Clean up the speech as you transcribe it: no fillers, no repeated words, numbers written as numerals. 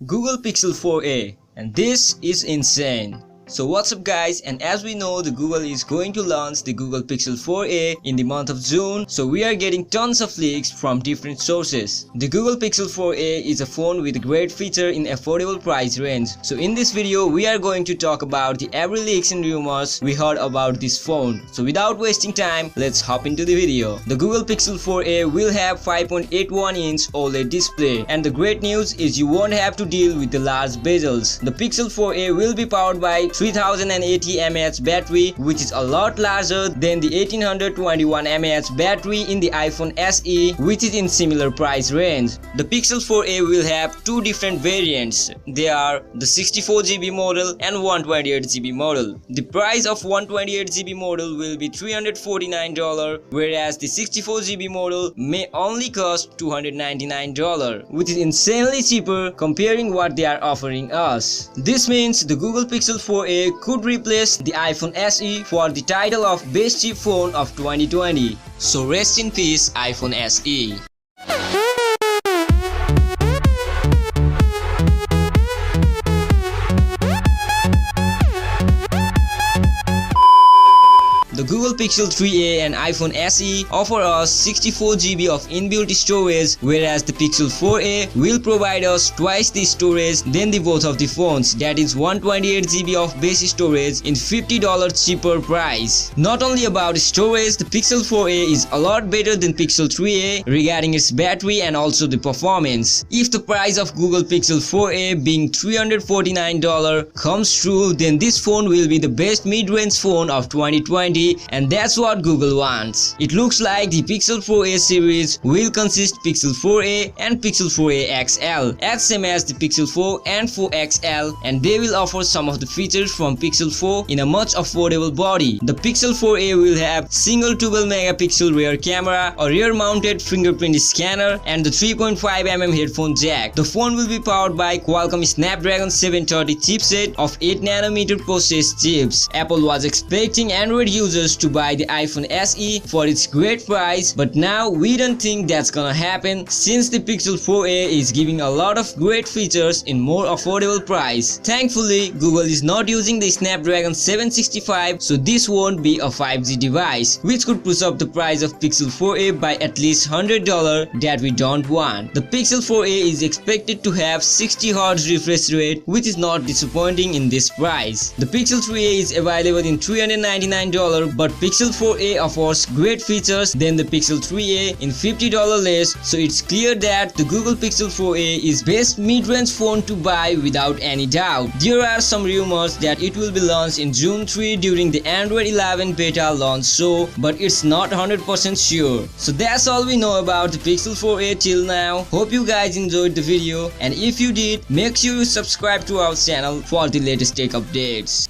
Google Pixel 4a, and this is insane. So what's up guys, and as we know, the Google is going to launch the Google Pixel 4a in the month of June, so we are getting tons of leaks from different sources. The Google Pixel 4a is a phone with a great feature in affordable price range. So in this video we are going to talk about the every leaks and rumors we heard about this phone. So without wasting time, let's hop into the video. The Google Pixel 4a will have 5.81-inch OLED display, and the great news is you won't have to deal with the large bezels. The Pixel 4a will be powered by 3080 mAh battery, which is a lot larger than the 1821 mAh battery in the iPhone SE, which is in similar price range. The Pixel 4a will have two different variants. They are the 64GB model and 128GB model. The price of 128GB model will be $349, whereas the 64GB model may only cost $299, which is insanely cheaper comparing what they are offering us. This means the Google Pixel 4a could replace the iPhone SE for the title of Best Cheap Phone of 2020. So rest in peace, iPhone SE. The Google Pixel 3a and iPhone SE offer us 64GB of inbuilt storage, whereas the Pixel 4a will provide us twice the storage than the both of the phones, that is 128GB of base storage in $50 cheaper price. Not only about storage, the Pixel 4a is a lot better than Pixel 3a regarding its battery and also the performance. If the price of Google Pixel 4a being $349 comes true, then this phone will be the best mid-range phone of 2020. And that's what Google wants. It looks like the Pixel 4a series will consist Pixel 4a and Pixel 4a XL, as same as the Pixel 4 and 4 XL, and they will offer some of the features from Pixel 4 in a much affordable body. The Pixel 4a will have single 12-megapixel rear camera, a rear-mounted fingerprint scanner, and the 3.5mm headphone jack. The phone will be powered by Qualcomm Snapdragon 730 chipset of 8nm processed chips. Apple was expecting Android users to buy the iPhone SE for its great price, but now we don't think that's gonna happen since the Pixel 4a is giving a lot of great features in more affordable price. Thankfully, Google is not using the Snapdragon 765, so this won't be a 5G device, which could push up the price of Pixel 4a by at least $100 that we don't want. The Pixel 4a is expected to have 60Hz refresh rate, which is not disappointing in this price. The Pixel 3a is available in $399, but Pixel 4a offers great features than the Pixel 3a in $50 less, so it's clear that the Google Pixel 4a is best mid-range phone to buy without any doubt. There are some rumors that it will be launched in June 3 during the Android 11 beta launch show, but it's not 100% sure. So that's all we know about the Pixel 4a till now. Hope you guys enjoyed the video, and if you did, make sure you subscribe to our channel for the latest tech updates.